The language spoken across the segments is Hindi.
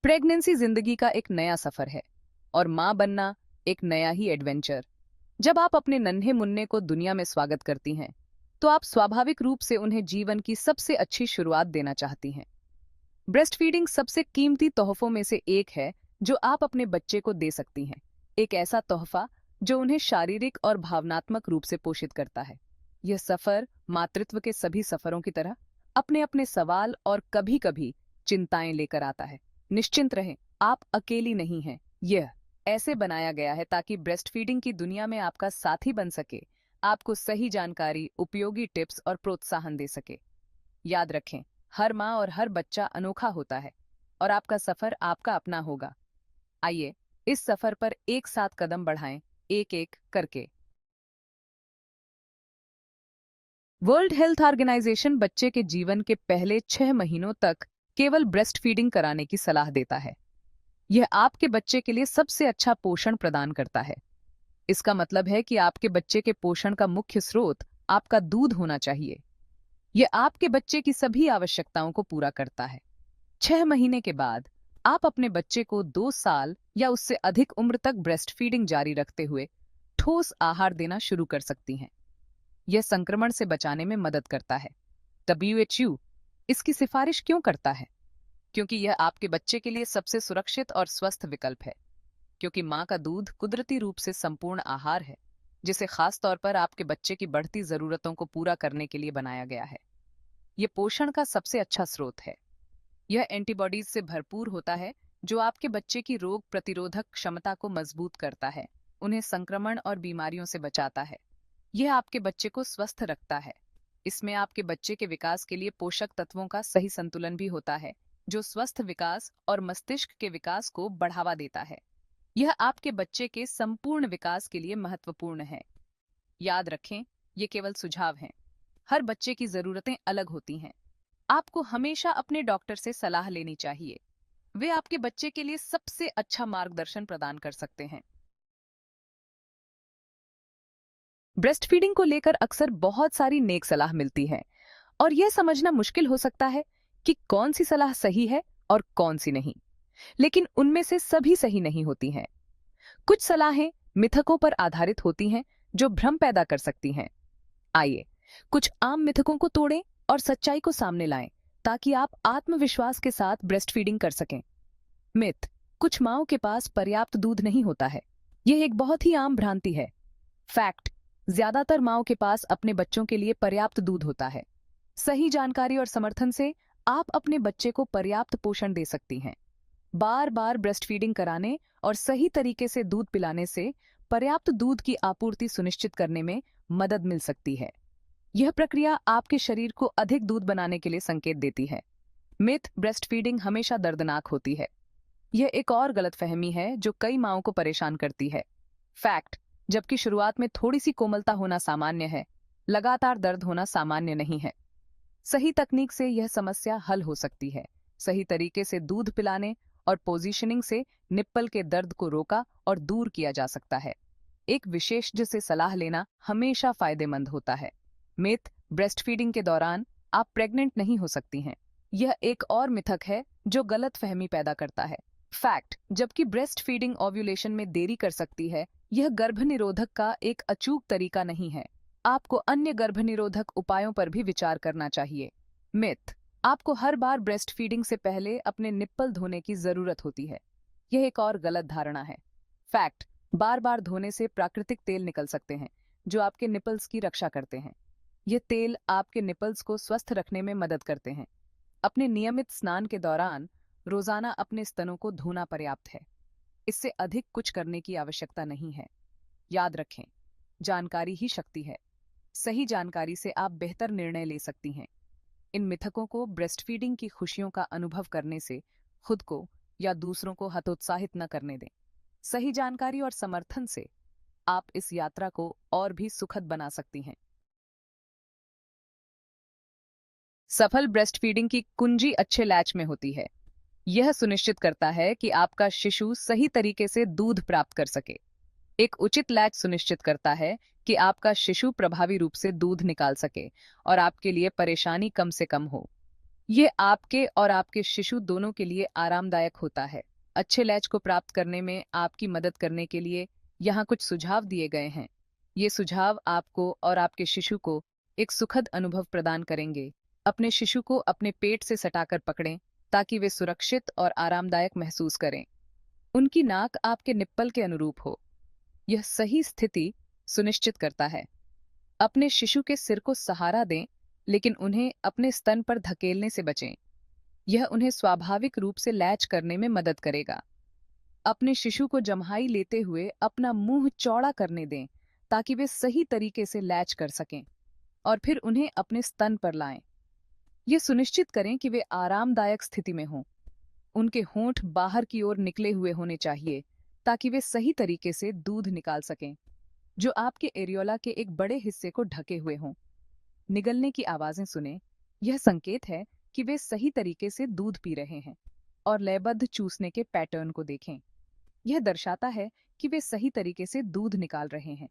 प्रेगनेंसी जिंदगी का एक नया सफर है और मां बनना एक नया ही एडवेंचर। जब आप अपने नन्हे मुन्ने को दुनिया में स्वागत करती हैं, तो आप स्वाभाविक रूप से उन्हें जीवन की सबसे अच्छी शुरुआत देना चाहती हैं। ब्रेस्ट फीडिंग सबसे कीमती तोहफों में से एक है जो आप अपने बच्चे को दे सकती हैं। एक ऐसा तोहफा जो उन्हें शारीरिक और भावनात्मक रूप से पोषित करता है। यह सफर मातृत्व के सभी सफरों की तरह अपने अपने सवाल और कभी-कभी चिंताएं लेकर आता है। निश्चिंत रहें, आप अकेली नहीं हैं। यह ऐसे बनाया गया है ताकि ब्रेस्ट फीडिंग की दुनिया में आपका साथी बन सके, आपको सही जानकारी, उपयोगी टिप्स और प्रोत्साहन दे सके। याद रखें, हर माँ और हर बच्चा अनोखा होता है और आपका सफर आपका अपना होगा। आइए इस सफर पर एक साथ कदम बढ़ाएं, एक एक करके। वर्ल्ड हेल्थ ऑर्गेनाइजेशन बच्चे के जीवन के पहले 6 महीनों तक केवल ब्रेस्ट फीडिंग कराने की सलाह देता है। यह आपके बच्चे के लिए सबसे अच्छा पोषण प्रदान करता है। इसका मतलब है कि आपके बच्चे के पोषण का मुख्य स्रोत आपका दूध होना चाहिए। यह आपके बच्चे की सभी आवश्यकताओं को पूरा करता है। 6 महीने के बाद आप अपने बच्चे को 2 साल या उससे अधिक उम्र तक ब्रेस्ट फीडिंग जारी रखते हुए ठोस आहार देना शुरू कर सकती हैं। यह संक्रमण से बचाने में मदद करता है। WHO इसकी सिफारिश क्यों करता है? क्योंकि यह आपके बच्चे के लिए सबसे सुरक्षित और स्वस्थ विकल्प है। क्योंकि मां का दूध कुदरती रूप से संपूर्ण आहार है, जिसे खास तौर पर आपके बच्चे की बढ़ती जरूरतों को पूरा करने के लिए बनाया गया है। यह पोषण का सबसे अच्छा स्रोत है। यह एंटीबॉडीज से भरपूर होता है, जो आपके बच्चे की रोग प्रतिरोधक क्षमता को मजबूत करता है, उन्हें संक्रमण और बीमारियों से बचाता है। यह आपके बच्चे को स्वस्थ रखता है। इसमें आपके बच्चे के विकास के लिए पोषक तत्वों का सही संतुलन भी होता है, जो स्वस्थ विकास और मस्तिष्क के विकास को बढ़ावा देता है। यह आपके बच्चे के संपूर्ण विकास के लिए महत्वपूर्ण है। याद रखें, ये केवल सुझाव हैं। हर बच्चे की जरूरतें अलग होती हैं। आपको हमेशा अपने डॉक्टर से सलाह लेनी चाहिए। वे आपके बच्चे के लिए सबसे अच्छा मार्गदर्शन प्रदान कर सकते हैं। ब्रेस्ट फीडिंग को लेकर अक्सर बहुत सारी नेक सलाह मिलती है और यह समझना मुश्किल हो सकता है कि कौन सी सलाह सही है और कौन सी नहीं। लेकिन उनमें से सभी सही नहीं होती हैं। कुछ सलाहें मिथकों पर आधारित होती हैं जो भ्रम पैदा कर सकती हैं। आइए कुछ आम मिथकों को तोड़ें और सच्चाई को सामने लाएं, ताकि आप आत्मविश्वास के साथ ब्रेस्ट फीडिंग कर सकें। मिथ: कुछ मांओं के पास पर्याप्त दूध नहीं होता है। यह एक बहुत ही आम भ्रांति है। फैक्ट: ज्यादातर मांओं के पास अपने बच्चों के लिए पर्याप्त दूध होता है। सही जानकारी और समर्थन से आप अपने बच्चे को पर्याप्त पोषण दे सकती हैं। बार बार ब्रेस्ट फीडिंग कराने और सही तरीके से दूध पिलाने से पर्याप्त दूध की आपूर्ति सुनिश्चित करने में मदद मिल सकती है। यह प्रक्रिया आपके शरीर को अधिक दूध बनाने के लिए संकेत देती है। मिथ: ब्रेस्ट फीडिंग हमेशा दर्दनाक होती है। यह एक और गलतफहमी है जो कई मांओं को परेशान करती है। फैक्ट: जबकि शुरुआत में थोड़ी सी कोमलता होना सामान्य है, लगातार दर्द होना सामान्य नहीं है। सही तकनीक से यह समस्या हल हो सकती है। सही तरीके से दूध पिलाने और पोजीशनिंग से निप्पल के दर्द को रोका और दूर किया जा सकता है। एक विशेषज्ञ से सलाह लेना हमेशा फायदेमंद होता है। मिथ: ब्रेस्ट फीडिंग के दौरान आप प्रेग्नेंट नहीं हो सकती हैं। यह एक और मिथक है जो गलत फहमी पैदा करता है। फैक्ट: जबकि ब्रेस्ट फीडिंग ओव्यूलेशन में देरी कर सकती है, यह गर्भनिरोधक का एक अचूक तरीका नहीं है। आपको अन्य गर्भनिरोधक उपायों पर भी विचार करना चाहिए। मिथ: आपको हर बार ब्रेस्ट फीडिंग से पहले अपने निप्पल धोने की जरूरत होती है। यह एक और गलत धारणा है। फैक्ट: बार बार धोने से प्राकृतिक तेल निकल सकते हैं, जो आपके निपल्स की रक्षा करते हैं। यह तेल आपके निपल्स को स्वस्थ रखने में मदद करते हैं। अपने नियमित स्नान के दौरान रोजाना अपने स्तनों को धोना पर्याप्त है। इससे अधिक कुछ करने की आवश्यकता नहीं है। याद रखें, जानकारी ही शक्ति है। सही जानकारी से आप बेहतर निर्णय ले सकती हैं। इन मिथकों को ब्रेस्ट फीडिंग की खुशियों का अनुभव करने से खुद को या दूसरों को हतोत्साहित न करने दें। सही जानकारी और समर्थन से आप इस यात्रा को और भी सुखद बना सकती हैं। सफल ब्रेस्ट फीडिंग की कुंजी अच्छे लैच में होती है। यह सुनिश्चित करता है कि आपका शिशु सही तरीके से दूध प्राप्त कर सके। एक उचित लैच सुनिश्चित करता है कि आपका शिशु प्रभावी रूप से दूध निकाल सके और आपके लिए परेशानी कम से कम हो। ये आपके और आपके शिशु दोनों के लिए आरामदायक होता है। अच्छे लैच को प्राप्त करने में आपकी मदद करने के लिए यहाँ कुछ सुझाव दिए गए हैं। ये सुझाव आपको और आपके शिशु को एक सुखद अनुभव प्रदान करेंगे। अपने शिशु को अपने पेट से सटाकर पकड़ें ताकि वे सुरक्षित और आरामदायक महसूस करें। उनकी नाक आपके निप्पल के अनुरूप हो। यह सही स्थिति सुनिश्चित करता है। अपने शिशु के सिर को सहारा दें, लेकिन उन्हें अपने स्तन पर धकेलने से बचें। यह उन्हें स्वाभाविक रूप से लैच करने में मदद करेगा। अपने शिशु को जम्हाई लेते हुए अपना मुंह चौड़ा करने दें ताकि वे सही तरीके से लैच कर सकें, और फिर उन्हें अपने स्तन पर लाएं। यह सुनिश्चित करें कि वे आरामदायक स्थिति में हों। उनके होंठ बाहर की ओर निकले हुए होने चाहिए ताकि वे सही तरीके से दूध निकाल सकें, जो आपके एरियोला के एक बड़े हिस्से को ढके हुए हों। निगलने की आवाजें सुनें। यह संकेत है कि वे सही तरीके से दूध पी रहे हैं। और लयबद्ध चूसने के पैटर्न को देखें। यह दर्शाता है कि वे सही तरीके से दूध निकाल रहे हैं।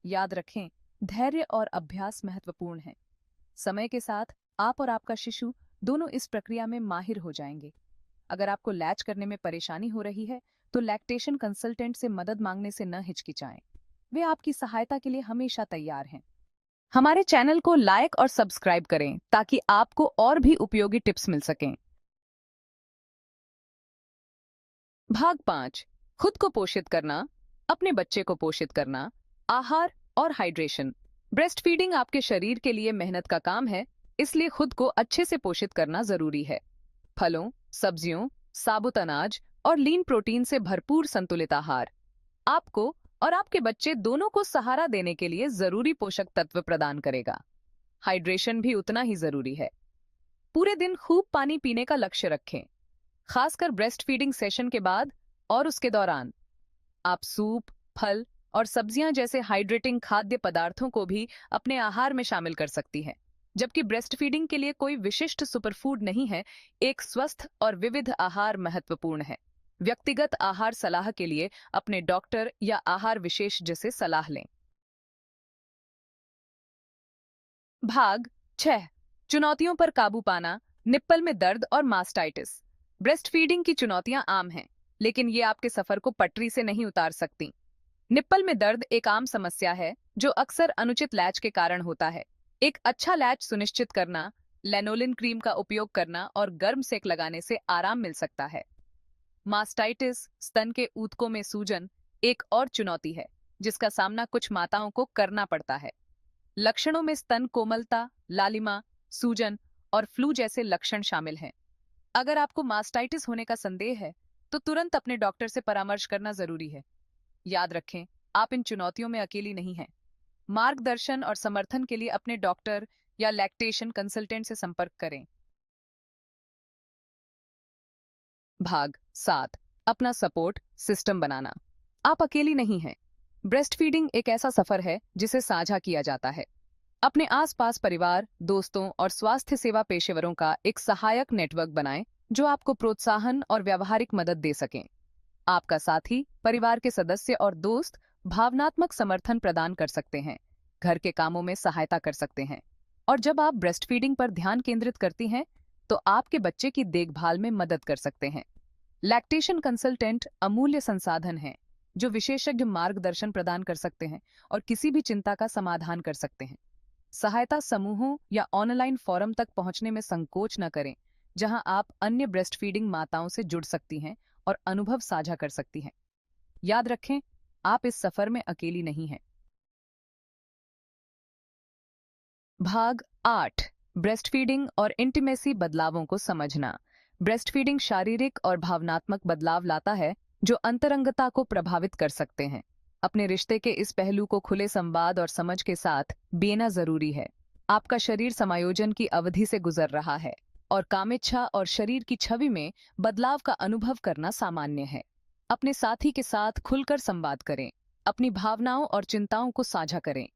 याद रखें, धैर्य और अभ्यास महत्वपूर्ण है। समय के साथ आप और आपका शिशु दोनों इस प्रक्रिया में माहिर हो जाएंगे। अगर आपको लैच करने में परेशानी हो रही है, तो लैक्टेशन कंसल्टेंट से मदद मांगने से न हिचकिचाएं। वे आपकी सहायता के लिए हमेशा तैयार हैं। हमारे चैनल को लाइक और सब्सक्राइब करें ताकि आपको और भी उपयोगी टिप्स मिल सकें। भाग 5। खुद को पोषित करना, अपने बच्चे को पोषित करना, आहार और हाइड्रेशन। ब्रेस्ट फीडिंग आपके शरीर के लिए मेहनत का काम है, इसलिए खुद को अच्छे से पोषित करना जरूरी है। फलों, सब्जियों, साबुत अनाज और लीन प्रोटीन से भरपूर संतुलित आहार आपको और आपके बच्चे दोनों को सहारा देने के लिए जरूरी पोषक तत्व प्रदान करेगा। हाइड्रेशन भी उतना ही जरूरी है। पूरे दिन खूब पानी पीने का लक्ष्य रखें, खासकर ब्रेस्ट फीडिंग सेशन के बाद और उसके दौरान। आप सूप, फल और सब्जियां जैसे हाइड्रेटिंग खाद्य पदार्थों को भी अपने आहार में शामिल कर सकती हैं। जबकि ब्रेस्ट फीडिंग के लिए कोई विशिष्ट सुपरफूड नहीं है, एक स्वस्थ और विविध आहार महत्वपूर्ण है। व्यक्तिगत आहार सलाह के लिए अपने डॉक्टर या आहार विशेषज्ञ से सलाह लें। भाग 6। चुनौतियों पर काबू पाना, निप्पल में दर्द और मास्टाइटिस। ब्रेस्ट फीडिंग की चुनौतियां आम हैं, लेकिन ये आपके सफर को पटरी से नहीं उतार सकती। निप्पल में दर्द एक आम समस्या है जो अक्सर अनुचित लैच के कारण होता है। एक अच्छा लैच सुनिश्चित करना, लेनोलिन क्रीम का उपयोग करना और गर्म सेक लगाने से आराम मिल सकता है। मास्टाइटिस, स्तन के ऊतकों में सूजन, एक और चुनौती है जिसका सामना कुछ माताओं को करना पड़ता है। लक्षणों में स्तन कोमलता, लालिमा, सूजन और फ्लू जैसे लक्षण शामिल हैं। अगर आपको मास्टाइटिस होने का संदेह है, तो तुरंत अपने डॉक्टर से परामर्श करना जरूरी है। याद रखें, आप इन चुनौतियों में अकेली नहीं हैं। मार्गदर्शन और समर्थन के लिए अपने डॉक्टर या लैक्टेशन कंसल्टेंट से संपर्क करें। भाग 7। अपना सपोर्ट सिस्टम बनाना। आप अकेली नहीं हैं। ब्रेस्ट फीडिंग एक ऐसा सफर है जिसे साझा किया जाता है। अपने आसपास परिवार, दोस्तों और स्वास्थ्य सेवा पेशेवरों का एक सहायक नेटवर्क बनाएं जो आपको प्रोत्साहन और व्यावहारिक मदद दे सकें। आपका साथी, परिवार के सदस्य और दोस्त भावनात्मक समर्थन प्रदान कर सकते हैं, घर के कामों में सहायता कर सकते हैं, और जब आप ब्रेस्ट फीडिंग पर ध्यान केंद्रित करती हैं, तो आपके बच्चे की देखभाल में मदद कर सकते हैं। लैक्टेशन कंसल्टेंट अमूल्य संसाधन हैं जो विशेषज्ञ मार्गदर्शन प्रदान कर सकते हैं और किसी भी चिंता का समाधान कर सकते हैं। सहायता समूहों या ऑनलाइन फोरम तक पहुंचने में संकोच न करें, जहां आप अन्य ब्रेस्ट फीडिंग माताओं से जुड़ सकती हैं और अनुभव साझा कर सकती हैं। याद रखें, आप इस सफर में अकेली नहीं हैं। भाग 8। ब्रेस्ट फीडिंग और इंटीमेसी बदलावों को समझना। ब्रेस्ट फीडिंग शारीरिक और भावनात्मक बदलाव लाता है जो अंतरंगता को प्रभावित कर सकते हैं। अपने रिश्ते के इस पहलू को खुले संवाद और समझ के साथ बीना जरूरी है। आपका शरीर समायोजन की अवधि से गुजर रहा है और कामेच्छा और शरीर की छवि में बदलाव का अनुभव करना सामान्य है। अपने साथी के साथ खुलकर संवाद करें, अपनी भावनाओं और चिंताओं को साझा करें।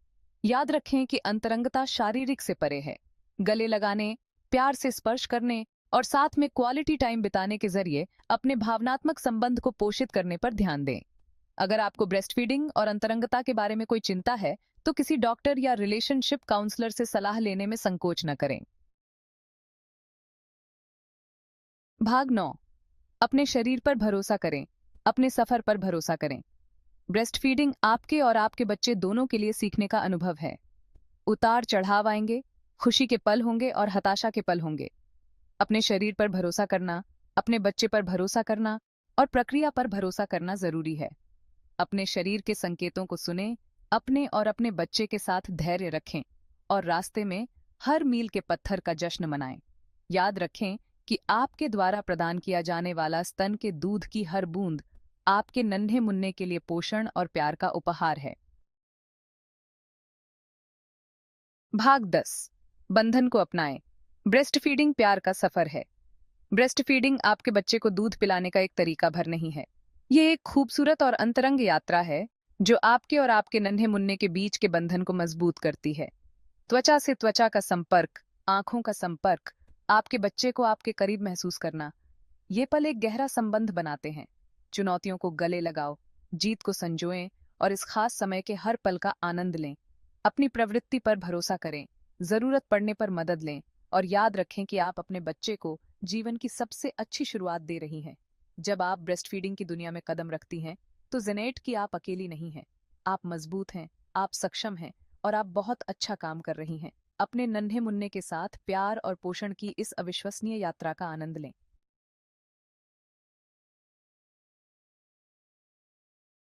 याद रखें कि अंतरंगता शारीरिक से परे है। गले लगाने, प्यार से स्पर्श करने और साथ में क्वालिटी टाइम बिताने के जरिए अपने भावनात्मक संबंध को पोषित करने पर ध्यान दें। अगर आपको ब्रेस्ट फीडिंग और अंतरंगता के बारे में कोई चिंता है, तो किसी डॉक्टर या रिलेशनशिप काउंसलर से सलाह लेने में संकोच न करें। भाग 9। अपने शरीर पर भरोसा करें, अपने सफर पर भरोसा करें। ब्रेस्ट फीडिंग आपके और आपके बच्चे दोनों के लिए सीखने का अनुभव है। उतार चढ़ाव आएंगे, खुशी के पल होंगे और हताशा के पल होंगे। अपने शरीर पर भरोसा करना, अपने बच्चे पर भरोसा करना और प्रक्रिया पर भरोसा करना जरूरी है। अपने शरीर के संकेतों को सुनें, अपने और अपने बच्चे के साथ धैर्य रखें और रास्ते में हर मील के पत्थर का जश्न मनाएं। याद रखें कि आपके द्वारा प्रदान किया जाने वाला स्तन के दूध की हर बूंद आपके नन्हे मुन्ने के लिए पोषण और प्यार का उपहार है। भाग 10। बंधन को अपनाएं। ब्रेस्ट फीडिंग प्यार का सफर है। ब्रेस्ट फीडिंग आपके बच्चे को दूध पिलाने का एक तरीका भर नहीं है। ये एक खूबसूरत और अंतरंग यात्रा है जो आपके और आपके नन्हे मुन्ने के बीच के बंधन को मजबूत करती है। त्वचा से त्वचा का संपर्क, आंखों का संपर्क, आपके बच्चे को आपके करीब महसूस करना, ये पल एक गहरा संबंध बनाते हैं। चुनौतियों को गले लगाओ, जीत को संजोएं और इस खास समय के हर पल का आनंद लें। अपनी प्रवृत्ति पर भरोसा करें, जरूरत पड़ने पर मदद लें और याद रखें कि आप अपने बच्चे को जीवन की सबसे अच्छी शुरुआत दे रही हैं। जब आप ब्रेस्ट फीडिंग की दुनिया में कदम रखती हैं, तो जेनेट कि आप अकेली नहीं हैं। आप मजबूत हैं, आप सक्षम हैं और आप बहुत अच्छा काम कर रही हैं। अपने नन्हे मुन्ने के साथ प्यार और पोषण की इस अविश्वसनीय यात्रा का आनंद लें।